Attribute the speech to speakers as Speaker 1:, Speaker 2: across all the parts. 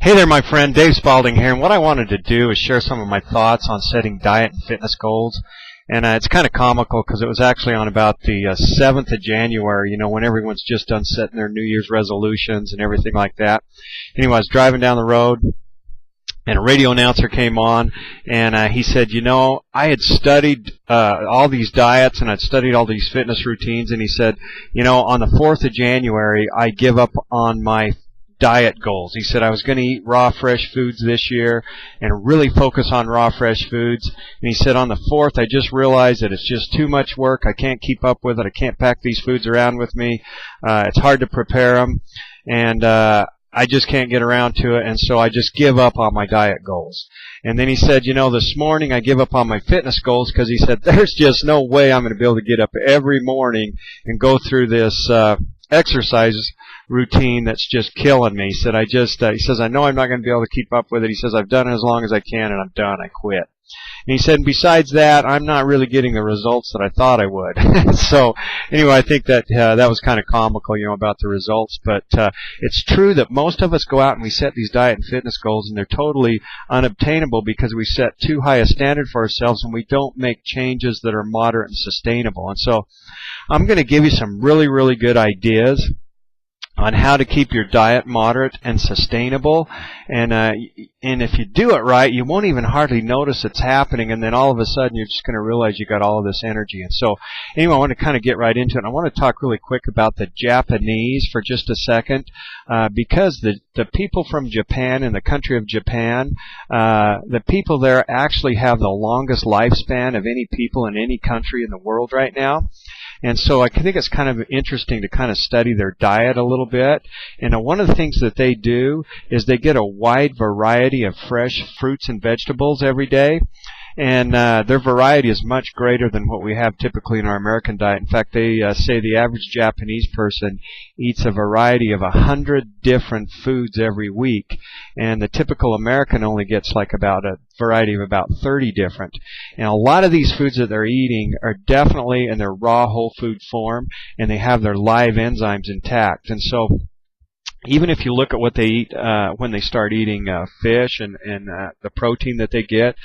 Speaker 1: Hey there, my friend. Dave Spalding here, and what I wanted to do is share some of my thoughts on setting diet and fitness goals. And it's kind of comical because it was actually on about the 7th of January, when everyone's just done setting their New Year's resolutions and everything like that. Anyway, I was driving down the road, and a radio announcer came on, and he said, I had studied all these diets, and I'd studied all these fitness routines, and he said, on the 4th of January, I give up on my diet goals. He said I was going to eat raw, fresh foods this year and really focus on raw, fresh foods. And he said on the 4th, I just realized that it's just too much work. I can't keep up with it. I can't pack these foods around with me. It's hard to prepare them. And I just can't get around to it, and so I just give up on my diet goals. And then he said, this morning I give up on my fitness goals because he said, there's just no way I'm going to be able to get up every morning and go through this exercise routine that's just killing me. He said, he says, I know I'm not going to be able to keep up with it. He says, I've done it as long as I can, and I'm done. I quit. And he said, and besides that, I'm not really getting the results that I thought I would. So anyway, I think that that was kind of comical, about the results. But it's true that most of us go out and we set these diet and fitness goals, and they're totally unobtainable because we set too high a standard for ourselves, and we don't make changes that are moderate and sustainable. And so I'm going to give you some really, really good ideas on how to keep your diet moderate and sustainable, and if you do it right, you won't even hardly notice it's happening, and then all of a sudden you're just going to realize you got all of this energy. And so anyway, I want to kind of get right into it, and I want to talk really quick about the Japanese for just a second, because the people from Japan, in the country of Japan, the people there actually have the longest lifespan of any people in any country in the world right now. And so I think it's kind of interesting to kind of study their diet a little bit. And one of the things that they do is they get a wide variety of fresh fruits and vegetables every day. And their variety is much greater than what we have typically in our American diet. In fact, they say the average Japanese person eats a variety of 100 different foods every week, and the typical American only gets like about a variety of about 30 different. And a lot of these foods that they're eating are definitely in their raw whole food form, and they have their live enzymes intact. And so even if you look at what they eat when they start eating fish and the protein that they get,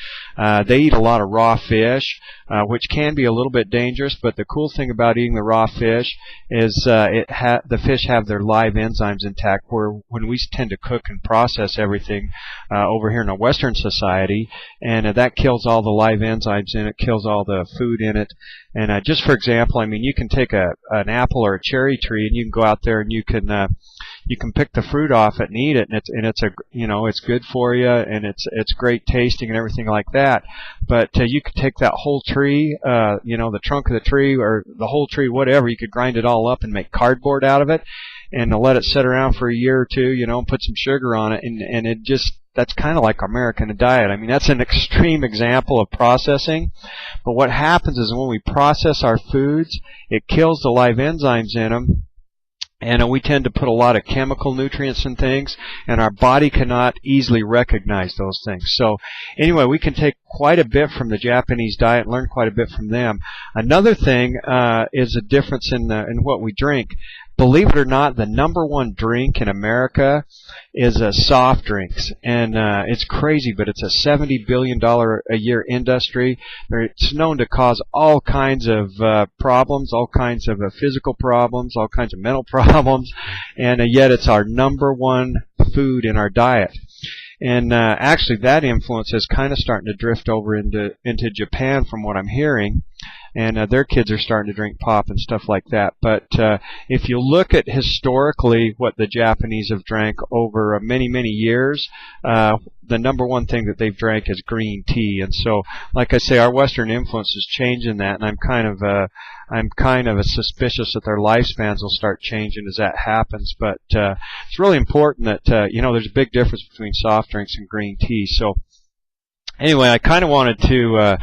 Speaker 1: they eat a lot of raw fish, which can be a little bit dangerous. But the cool thing about eating the raw fish is the fish have their live enzymes intact, where when we tend to cook and process everything over here in a Western society, and that kills all the live enzymes in it, kills all the food in it. And just for example, you can take an apple or a cherry tree, and you can go out there and you can pick the fruit off it and eat it, and it's good for you, and it's great tasting and everything like that. But you could take that whole tree, the trunk of the tree or the whole tree, whatever. You could grind it all up and make cardboard out of it, and let it sit around for a year or two, and put some sugar on it, and it just. That's kind of like American diet. That's an extreme example of processing. But what happens is when we process our foods, it kills the live enzymes in them. And we tend to put a lot of chemical nutrients in things, and our body cannot easily recognize those things. So anyway, we can take quite a bit from the Japanese diet, learn quite a bit from them. Another thing is a difference in what we drink. Believe it or not, the number one drink in America is soft drinks. And it's crazy, but it's a $70 billion a year industry. It's known to cause all kinds of problems, all kinds of physical problems, all kinds of mental problems, and yet it's our number one food in our diet. And actually that influence is kind of starting to drift over into Japan from what I'm hearing. And their kids are starting to drink pop and stuff like that. But if you look at historically what the Japanese have drank over many, many years, the number one thing that they've drank is green tea. And so, like I say, our Western influence is changing that, and I'm kind of suspicious that their lifespans will start changing as that happens. But it's really important that there's a big difference between soft drinks and green tea. So anyway, I kind of wanted to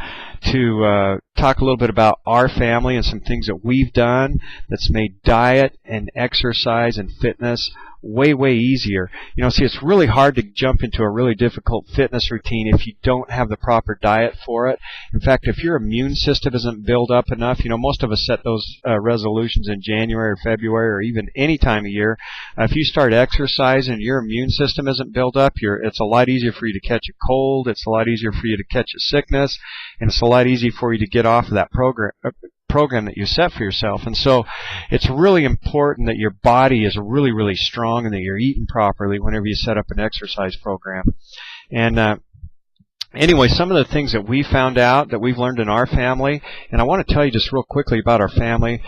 Speaker 1: to talk a little bit about our family and some things that we've done that's made diet and exercise and fitness way easier. See, it's really hard to jump into a really difficult fitness routine if you don't have the proper diet for it. In fact, if your immune system isn't built up enough, most of us set those resolutions in January or February or even any time of year. If you start exercising and your immune system isn't built up, it's a lot easier for you to catch a cold, it's a lot easier for you to catch a sickness, and it's a lot easier for you to get off of that program that you set for yourself. And so it's really important that your body is really strong and that you're eating properly whenever you set up an exercise program. And anyway, some of the things that we found out that we've learned in our family, and I want to tell you just real quickly about our family.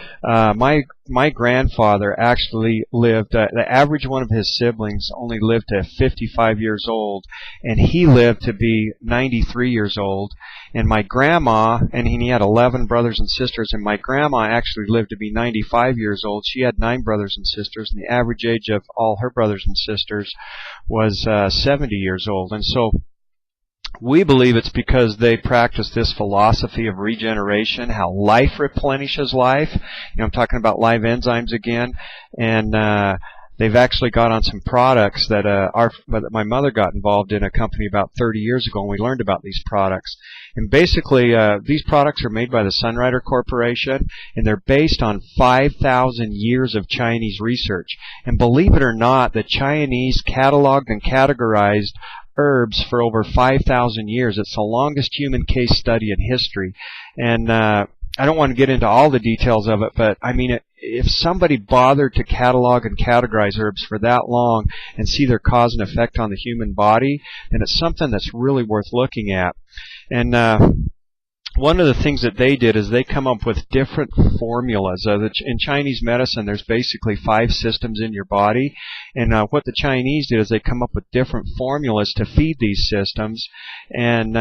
Speaker 1: My grandfather actually lived, the average one of his siblings only lived to 55 years old, and he lived to be 93 years old. And my grandma, and he had 11 brothers and sisters, and my grandma actually lived to be 95 years old. She had 9 brothers and sisters, and the average age of all her brothers and sisters was 70 years old. And so we believe it's because they practice this philosophy of regeneration, how life replenishes life. I'm talking about live enzymes again, and they've actually got on some products that my mother got involved in a company about 30 years ago, and we learned about these products. And basically, these products are made by the Sunrider Corporation, and they're based on 5,000 years of Chinese research. And believe it or not, the Chinese cataloged and categorized herbs for over 5,000 years. It's the longest human case study in history. And I don't want to get into all the details of it, but I mean, if somebody bothered to catalog and categorize herbs for that long and see their cause and effect on the human body, then it's something that's really worth looking at. And one of the things that they did is they come up with different formulas. In Chinese medicine, there's basically 5 systems in your body, and what the Chinese did is they come up with different formulas to feed these systems, and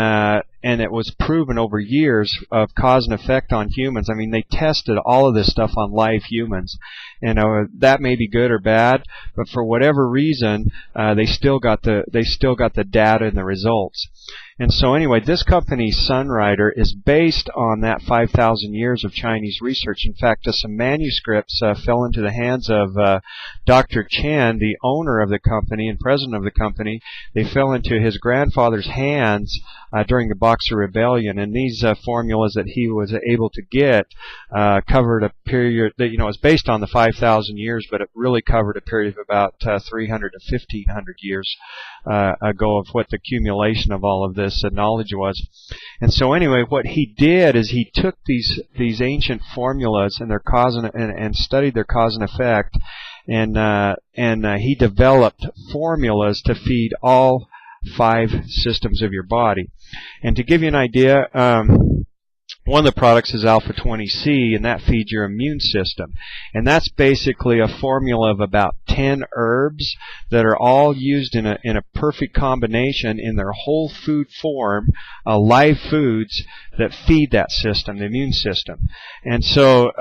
Speaker 1: it was proven over years of cause and effect on humans. I mean, they tested all of this stuff on live humans, and that may be good or bad, but for whatever reason, they still got the data and the results. And so anyway, this company, Sunrider, is based on that 5,000 years of Chinese research. In fact, some manuscripts fell into the hands of Dr. Chen, the owner of the company and president of the company. They fell into his grandfather's hands during the Boxer Rebellion, and these formulas that he was able to get covered a period that, was based on the 5,000 years, but it really covered a period of about 300 to 1,500 years ago of what the accumulation of all of this knowledge was. And so anyway, what he did is he took these ancient formulas and their cause and studied their cause and effect, and he developed formulas to feed all 5 systems of your body. And to give you an idea, one of the products is alpha-20C, and that feeds your immune system. And that's basically a formula of about 10 herbs that are all used in a perfect combination in their whole food form, live foods that feed that system, the immune system. And so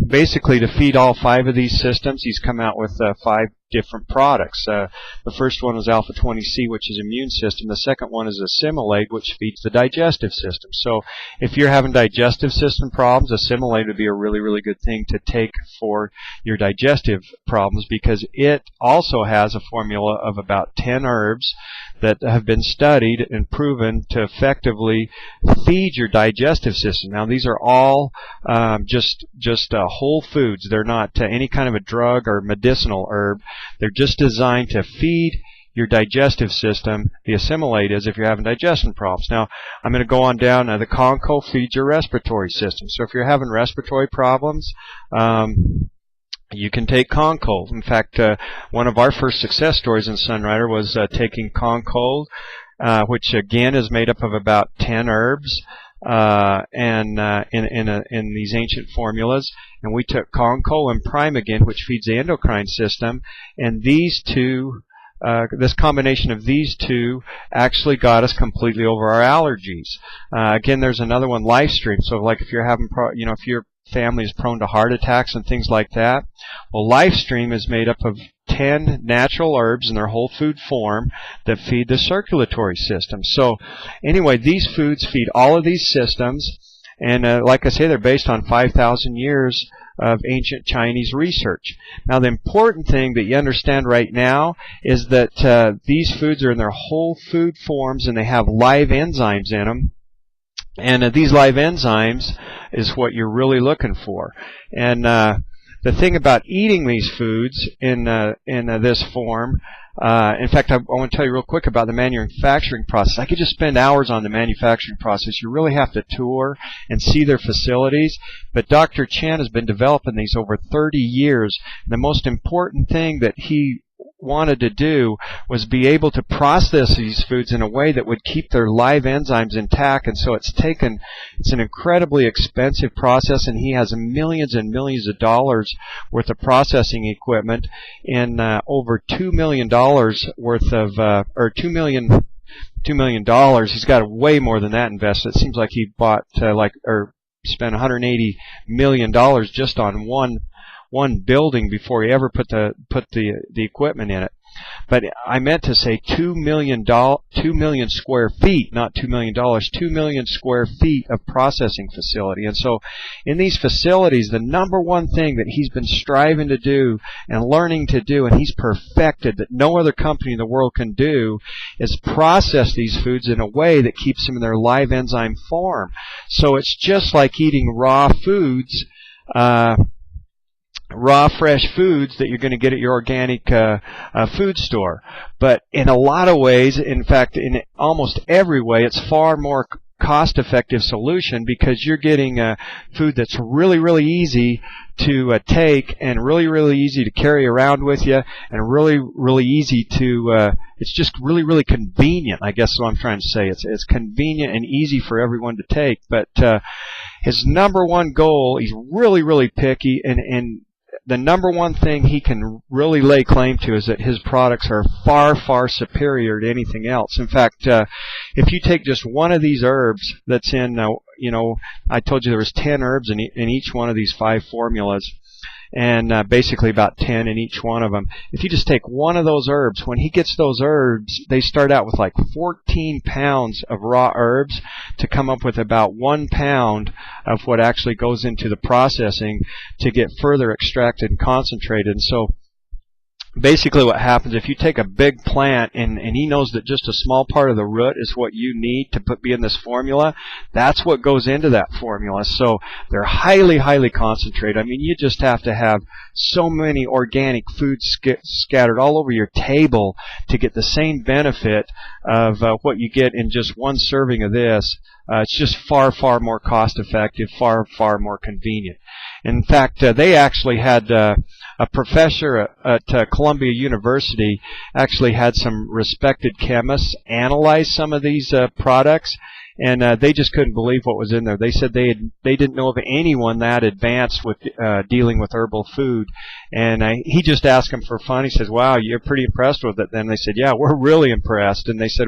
Speaker 1: basically to feed all 5 of these systems, he's come out with 5 different products. The first one is alpha-20C, which is immune system. The second one is Assimilate, which feeds the digestive system. So if you're having digestive system problems, Assimilate would be a really good thing to take for your digestive problems, because it also has a formula of about 10 herbs that have been studied and proven to effectively feed your digestive system. Now, these are all just whole foods. They're not any kind of a drug or medicinal herb. They're just designed to feed your digestive system. The Assimilate is if you're having digestion problems. Now, I'm going to go on down. The Conco feeds your respiratory system. So if you're having respiratory problems, you can take Conco. In fact, one of our first success stories in Sunrider was taking Conco, which again is made up of about 10 herbs, in these ancient formulas, and we took Conco and Primegan, which feeds the endocrine system, and these two, this combination of these two actually got us completely over our allergies. Again, there's another one, LifeStream. So, like if you're having, if your family is prone to heart attacks and things like that, well, LifeStream is made up of 10 natural herbs in their whole food form that feed the circulatory system. So anyway, these foods feed all of these systems, And like I say, they're based on 5,000 years of ancient Chinese research. Now, the important thing that you understand right now is that these foods are in their whole food forms, and they have live enzymes in them. And these live enzymes is what you're really looking for. And the thing about eating these foods in this form, in fact, I want to tell you real quick about the manufacturing process. I could just spend hours on the manufacturing process. You really have to tour and see their facilities. But Dr. Chen has been developing these over 30 years. The most important thing that he wanted to do was be able to process these foods in a way that would keep their live enzymes intact. And so it's an incredibly expensive process, and he has millions and millions of dollars worth of processing equipment and over $2 million worth of, or $2 million. He's got way more than that invested. It seems like he bought spent $180 million just on one building before he ever put the equipment in it. But I meant to say 2 million square feet, not $2 million, 2 million square feet of processing facility. And so in these facilities, the number one thing that he's been striving to do and learning to do, and he's perfected that no other company in the world can do, is process these foods in a way that keeps them in their live enzyme form. So it's just like eating raw foods, raw fresh foods that you're going to get at your organic food store. But in a lot of ways, in fact, in almost every way, it's far more cost-effective solution because you're getting food that's really, really easy to take and really, really easy to carry around with you and really, really easy to, it's just really, really convenient, I guess is what I'm trying to say. It's convenient and easy for everyone to take. But his number one goal, he's really, really picky, and the number one thing he can really lay claim to is that his products are far, far superior to anything else. In fact, if you take just one of these herbs that's in, I told you there was 10 herbs in each one of these 5 formulas, and basically about 10 in each one of them. If you just take one of those herbs, when he gets those herbs, they start out with like 14 pounds of raw herbs to come up with about 1 pound of what actually goes into the processing to get further extracted and concentrated. And so basically what happens, if you take a big plant and he knows that just a small part of the root is what you need to be in this formula, that's what goes into that formula. So they're highly, highly concentrated. I mean, you just have to have so many organic foods scattered all over your table to get the same benefit of what you get in just one serving of this. It's just far, far more cost effective, far, far more convenient. In fact, they actually had a professor at Columbia University actually had some respected chemists analyze some of these products, and they just couldn't believe what was in there. They said they didn't know of anyone that advanced with dealing with herbal food. And he just asked them for fun. He says, "Wow, you're pretty impressed with it." Then they said, "Yeah, we're really impressed." And they said,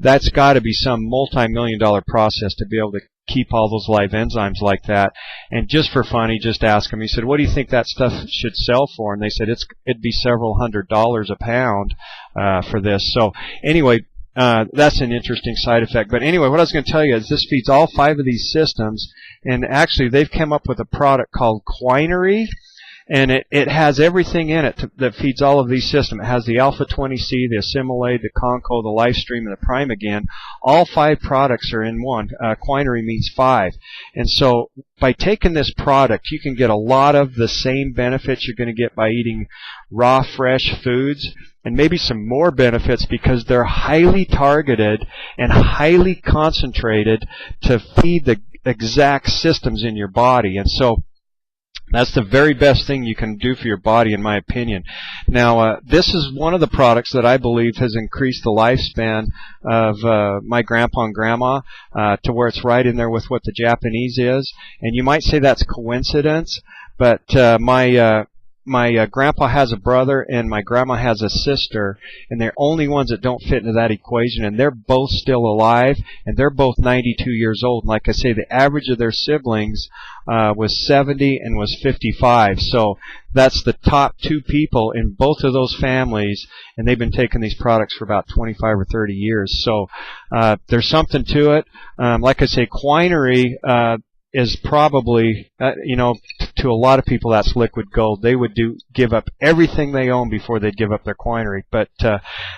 Speaker 1: "That's got to be some multi-million-dollar process to be able to keep all those live enzymes like that." And just for fun, he just asked him, he said, "What do you think that stuff should sell for?" And they said, it'd be several $100s a pound for this. So anyway, that's an interesting side effect. But anyway, what I was going to tell you is this feeds all 5 of these systems, and actually they've come up with a product called Quinery. And it has everything in it that feeds all of these systems. It has the alpha-20C, the assimilate, the conco, the lifestream, and the prime again. All 5 products are in one. Quinery means 5. And so by taking this product, you can get a lot of the same benefits you're going to get by eating raw, fresh foods, and maybe some more benefits because they're highly targeted and highly concentrated to feed the exact systems in your body. And so that's the very best thing you can do for your body, in my opinion. Now, this is one of the products that I believe has increased the lifespan of my grandpa and grandma to where it's right in there with what the Japanese is. And you might say that's coincidence, but my grandpa has a brother and my grandma has a sister, and they're only ones that don't fit into that equation, and they're both still alive, and they're both 92 years old. And like I say, the average of their siblings was 70 and was 55. So that's the top 2 people in both of those families, and they've been taking these products for about 25 or 30 years. So there's something to it. Like I say, Quinery, is probably, to a lot of people that's liquid gold. They would give up everything they own before they'd give up their quinary. But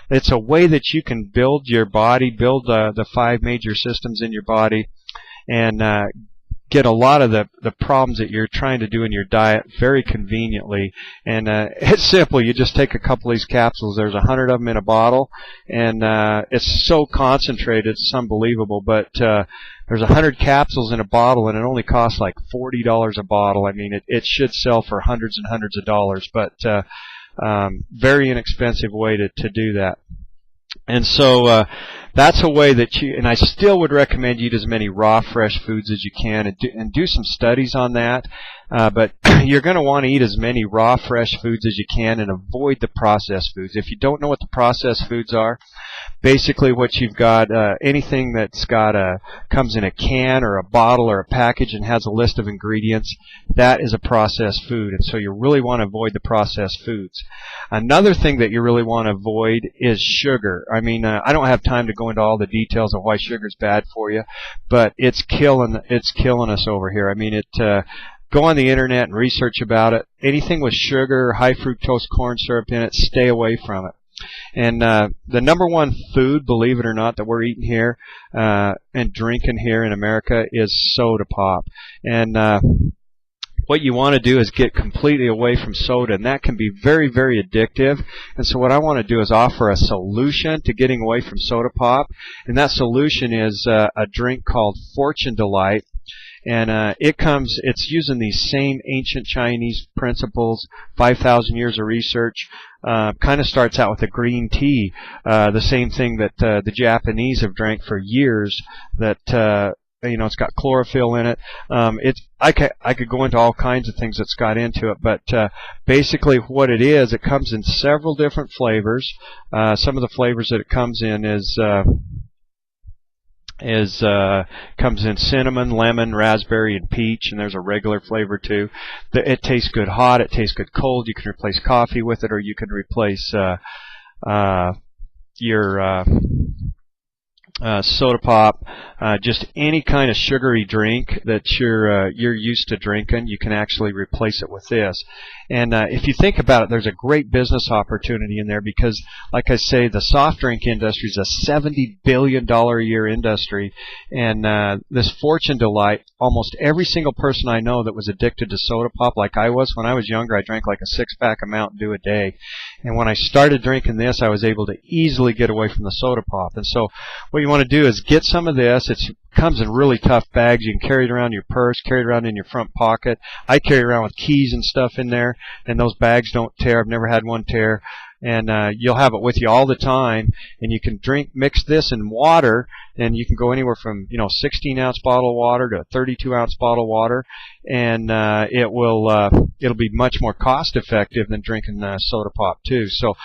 Speaker 1: it's a way that you can build your body, build the 5 major systems in your body, and get a lot of the problems that you're trying to do in your diet very conveniently. And it's simple. You just take a couple of these capsules. There's 100 of them in a bottle, and it's so concentrated, it's unbelievable. But there's 100 capsules in a bottle, and it only costs like $40 a bottle. I mean, it should sell for hundreds and hundreds of dollars, but very inexpensive way to do that. And so that's a way that and I still would recommend you eat as many raw, fresh foods as you can, and do some studies on that. But you're going to want to eat as many raw, fresh foods as you can and avoid the processed foods. If you don't know what the processed foods are, basically what you've got, anything that's comes in a can or a bottle or a package and has a list of ingredients, that is a processed food. And so you really want to avoid the processed foods. Another thing that you really want to avoid is sugar. I mean, I don't have time to go into all the details of why sugar is bad for you, but it's killing us over here. I mean, go on the internet and research about it. Anything with sugar, high fructose corn syrup in it, stay away from it. And the number one food, believe it or not, that we're eating here and drinking here in America is soda pop. And what you want to do is get completely away from soda, and that can be very, very addictive. And so what I want to do is offer a solution to getting away from soda pop, and that solution is a drink called Fortune Delight. And it's using these same ancient Chinese principles, 5,000 years of research. Kind of starts out with a green tea, the same thing that the Japanese have drank for years, that it's got chlorophyll in it. I could go into all kinds of things that's got into it, but basically what it is, it comes in several different flavors. Some of the flavors that it comes in comes in cinnamon, lemon, raspberry, and peach, and there's a regular flavor too. It tastes good hot, it tastes good cold. You can replace coffee with it, or you can replace your soda pop, just any kind of sugary drink that you're used to drinking. You can actually replace it with this. And if you think about it, there's a great business opportunity in there because, like I say, the soft drink industry is a $70 billion a year industry. And this Fortune Delight, almost every single person I know that was addicted to soda pop, like I was when I was younger, I drank like a 6-pack of Mountain Dew a day. And when I started drinking this, I was able to easily get away from the soda pop. And so what you want to do is get some of this. It comes in really tough bags. You can carry it around in your purse, carry it around in your front pocket. I carry it around with keys and stuff in there, and those bags don't tear. I've never had one tear. And you'll have it with you all the time, and you can mix this in water, and you can go anywhere from 16-ounce bottle of water to a 32-ounce bottle of water, and it'll be much more cost effective than drinking soda pop too. So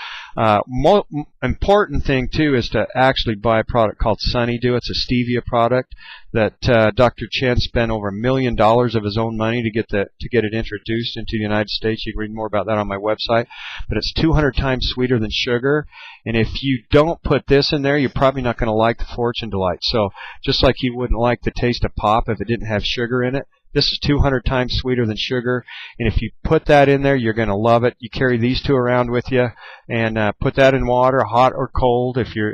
Speaker 1: important thing too is to actually buy a product called Sunnydew. It's a stevia product that Dr. Chen spent over $1 million of his own money to get it introduced into the United States. You can read more about that on my website. But it's 200 times sweeter than sugar, and if you don't put this in there, you're probably not going to like the Fortune Delight. So just like you wouldn't like the taste of pop if it didn't have sugar in it, this is 200 times sweeter than sugar, and if you put that in there, you're going to love it. You carry these two around with you, and put that in water, hot or cold. If you're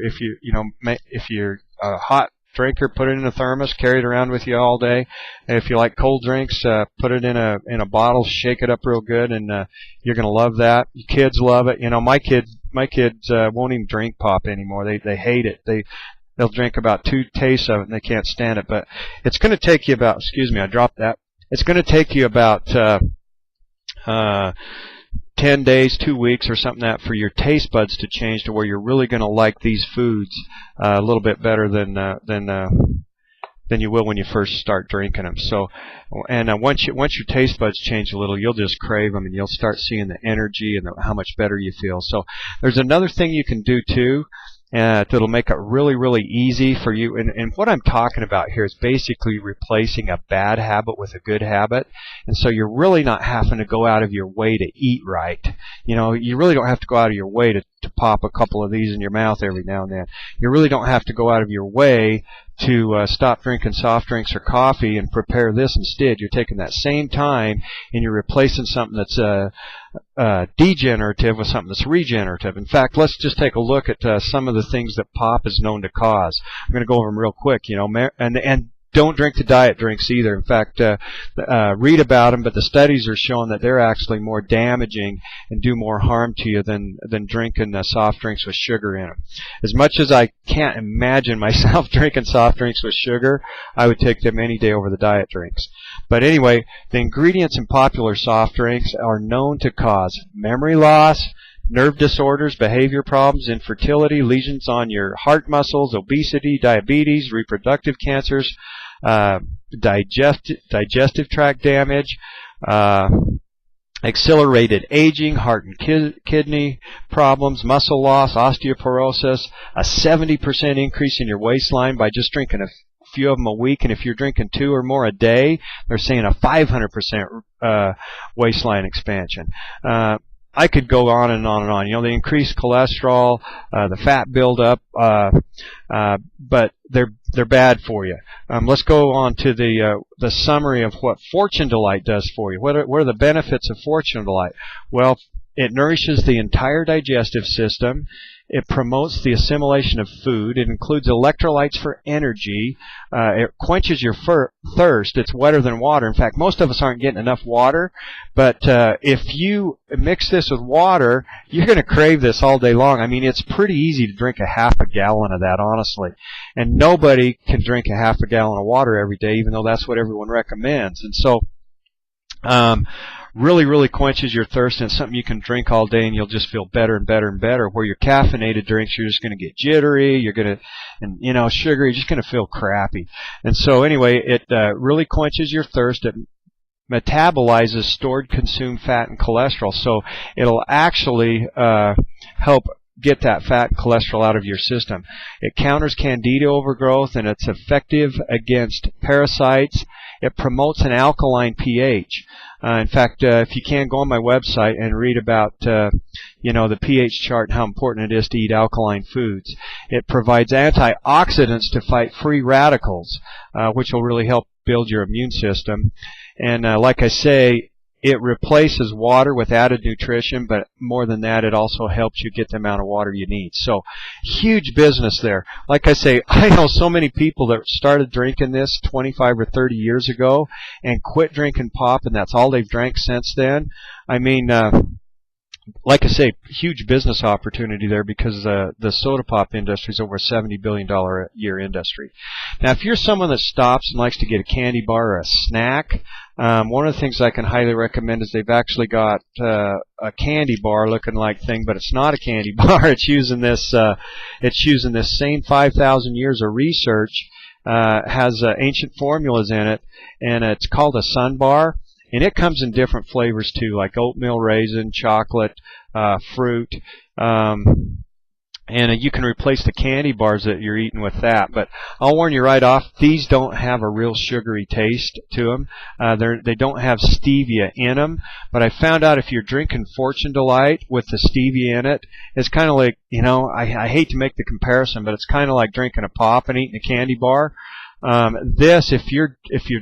Speaker 1: a hot drinker, put it in a thermos, carry it around with you all day. And if you like cold drinks, put it in a bottle, shake it up real good, and you're going to love that. Your kids love it. My kids won't even drink pop anymore. They hate it. They'll drink about 2 tastes of it and they can't stand it. But it's going to take you about, I dropped that. It's going to take you about 10 days, 2 weeks or something like that for your taste buds to change to where you're really going to like these foods a little bit better than you will when you first start drinking them. So, and once your taste buds change a little, you'll just crave them, and you'll start seeing the energy and how much better you feel. So there's another thing you can do too. That'll make it really, really easy for you. And what I'm talking about here is basically replacing a bad habit with a good habit. And so you're really not having to go out of your way to eat right. You really don't have to go out of your way to pop a couple of these in your mouth every now and then. You really don't have to go out of your way to stop drinking soft drinks or coffee and prepare this instead. You're taking that same time and you're replacing something that's degenerative with something that's regenerative. In fact, let's just take a look at some of the things that pop is known to cause. I'm going to go over them real quick. And don't drink the diet drinks either. In fact, read about them, but the studies are showing that they're actually more damaging and do more harm to you than drinking soft drinks with sugar in them. As much as I can't imagine myself drinking soft drinks with sugar, I would take them any day over the diet drinks. But anyway, the ingredients in popular soft drinks are known to cause memory loss, nerve disorders, behavior problems, infertility, lesions on your heart muscles, obesity, diabetes, reproductive cancers, digestive tract damage, accelerated aging, heart and kidney problems, muscle loss, osteoporosis, a 70% increase in your waistline by just drinking a few of them a week, and if you're drinking 2 or more a day, they're saying a 500% waistline expansion. I could go on and on and on. The increased cholesterol, the fat buildup, but they're bad for you. Let's go on to the summary of what Fortune Delight does for you. What are the benefits of Fortune Delight? Well, it nourishes the entire digestive system. It promotes the assimilation of food. It includes electrolytes for energy. It quenches your thirst. It's wetter than water. In fact, most of us aren't getting enough water, but if you mix this with water, you're going to crave this all day long. I mean, it's pretty easy to drink a half a gallon of that, honestly. And nobody can drink a half a gallon of water every day, even though that's what everyone recommends. And so really quenches your thirst, and it's something you can drink all day and you'll just feel better and better and better. Where your caffeinated drinks, you're just going to get jittery, and sugary, you're just going to feel crappy. And so anyway, it really quenches your thirst. It metabolizes stored consumed fat and cholesterol, so it'll actually help get that fat and cholesterol out of your system. It counters candida overgrowth, and it's effective against parasites. It promotes an alkaline pH. In fact, if you can, go on my website and read about the pH chart and how important it is to eat alkaline foods. It provides antioxidants to fight free radicals, which will really help build your immune system. And like I say, it replaces water with added nutrition, but more than that, it also helps you get the amount of water you need. So, huge business there. Like I say, I know so many people that started drinking this 25 or 30 years ago and quit drinking pop, and that's all they've drank since then. I mean, like I say, huge business opportunity there, because the soda pop industry is over a $70 billion a year industry. Now, if you're someone that stops and likes to get a candy bar or a snack, one of the things I can highly recommend is they've actually got a candy bar looking like thing, but it's not a candy bar. It's using this same 5,000 years of research, has ancient formulas in it, and it's called a Sun Bar. And it comes in different flavors too, like oatmeal, raisin, chocolate, fruit. And you can replace the candy bars that you're eating with that. But I'll warn you right off, these don't have a real sugary taste to them. They don't have stevia in them. But I found out if you're drinking Fortune Delight with the stevia in it, it's kind of like, I hate to make the comparison, but it's kind of like drinking a pop and eating a candy bar. If you're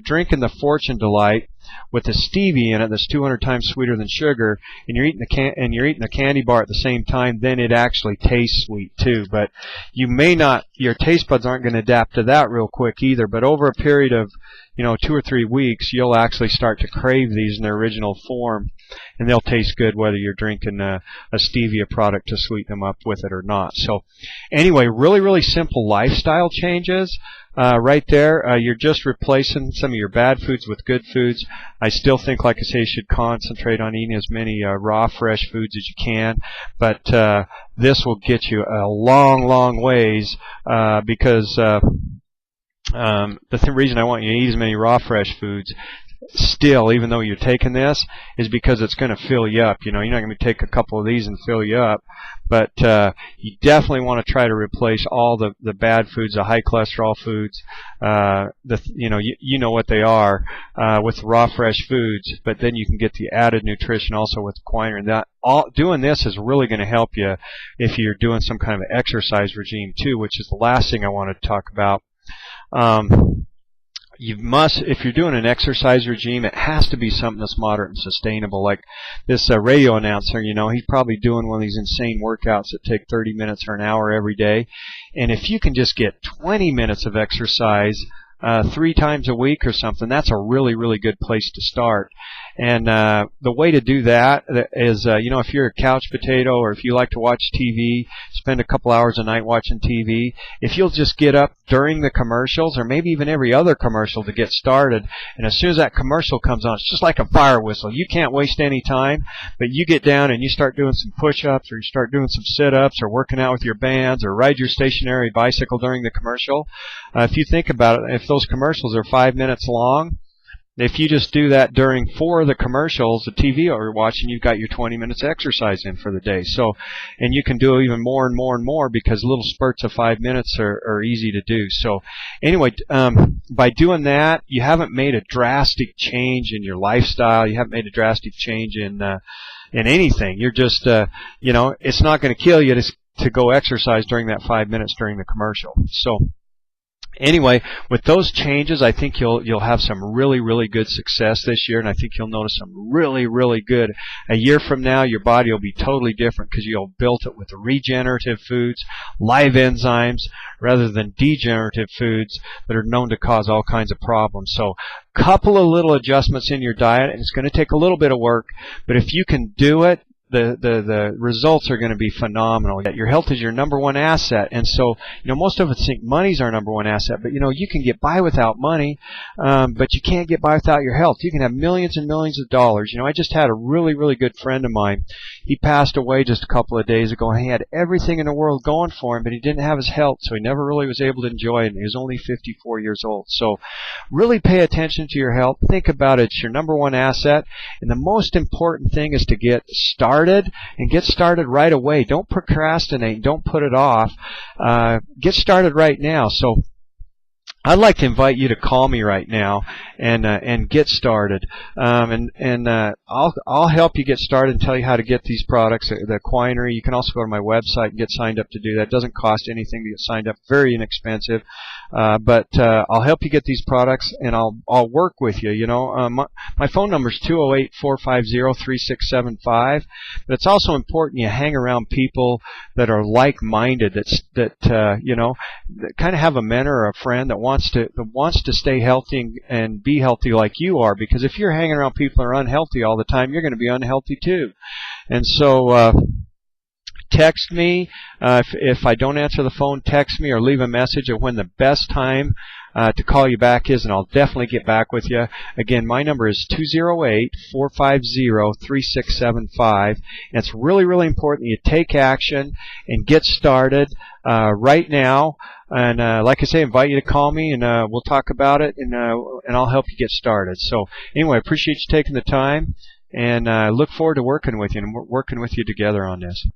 Speaker 1: drinking the Fortune Delight with the stevia in it, that's 200 times sweeter than sugar, and you're eating a candy bar at the same time, then it actually tastes sweet too. But your taste buds aren't going to adapt to that real quick either. But over a period of 2 or 3 weeks, you'll actually start to crave these in their original form, and they'll taste good whether you're drinking a stevia product to sweeten them up with it or not. So anyway, really simple lifestyle changes. Right there, you're just replacing some of your bad foods with good foods. I still think, like I say, you should concentrate on eating as many raw, fresh foods as you can. But this will get you a long ways, because the reason I want you to eat as many raw, fresh foods, still, even though you're taking this, is because it's going to fill you up. You know, you're not going to take a couple of these and fill you up, but you definitely want to try to replace all the bad foods, the high cholesterol foods, you know what they are, with raw fresh foods. But then you can get the added nutrition also with quinine. Doing this is really going to help you if you're doing some kind of exercise regime too, which is the last thing I wanted to talk about. You must, if you're doing an exercise regime, it has to be something that's moderate and sustainable. Like this radio announcer, you know, he's probably doing one of these insane workouts that take 30 minutes or an hour every day. And if you can just get 20 minutes of exercise 3 times a week or something, that's a really, really good place to start. And the way to do that is, you know, if you're a couch potato or if you like to watch TV, spend a couple hours a night watching TV, if you'll just get up during the commercials or maybe even every other commercial to get started, and as soon as that commercial comes on, it's just like a fire whistle. You can't waste any time, but you get down and you start doing some push-ups or you start doing some sit-ups or working out with your bands or ride your stationary bicycle during the commercial. If you think about it, if those commercials are 5 minutes long, if you just do that during 4 of the commercials, the TV you're watching, you've got your 20 minutes exercise in for the day. So, and you can do even more and more and more because little spurts of 5 minutes are easy to do. So, anyway, by doing that, you haven't made a drastic change in your lifestyle. You haven't made a drastic change in anything. You're just, you know, it's not going to kill you to go exercise during that 5 minutes during the commercial. So. Anyway, with those changes, I think you'll have some really, really good success this year, and I think you'll notice some really, really good. A year from now, your body will be totally different because you'll have built it with regenerative foods, live enzymes, rather than degenerative foods that are known to cause all kinds of problems. So, couple of little adjustments in your diet, and it's going to take a little bit of work, but if you can do it, the results are going to be phenomenal. Your health is your number one asset, and so, you know, most of us think money's our number one asset, but you know, you can get by without money, but you can't get by without your health. You can have millions and millions of dollars. You know, I just had a really, really good friend of mine. He passed away just a couple of days ago, and he had everything in the world going for him, but he didn't have his health, so he never really was able to enjoy it, and he was only 54 years old. So really pay attention to your health. Think about it. It's your number one asset, and the most important thing is to get started, and get started right away. Don't procrastinate. Don't put it off. Get started right now. So I'd like to invite you to call me right now and get started. I'll help you get started and tell you how to get these products, the Quinery. You can also go to my website and get signed up to do that. It doesn't cost anything to get signed up. Very inexpensive. But I'll help you get these products, and I'll work with you. You know, my phone number is 208-450-3675. But it's also important you hang around people that are like-minded, that you know, that kind of have a mentor or a friend that wants to stay healthy and be healthy like you are. Because if you're hanging around people that are unhealthy all the time, you're going to be unhealthy too. And so. Text me. If I don't answer the phone, text me or leave a message of when the best time to call you back is, and I'll definitely get back with you. Again, my number is 208-450-3675. And it's really, really important that you take action and get started right now. And like I say, I invite you to call me, and we'll talk about it, and I'll help you get started. So anyway, I appreciate you taking the time, and I look forward to working with you and working with you together on this.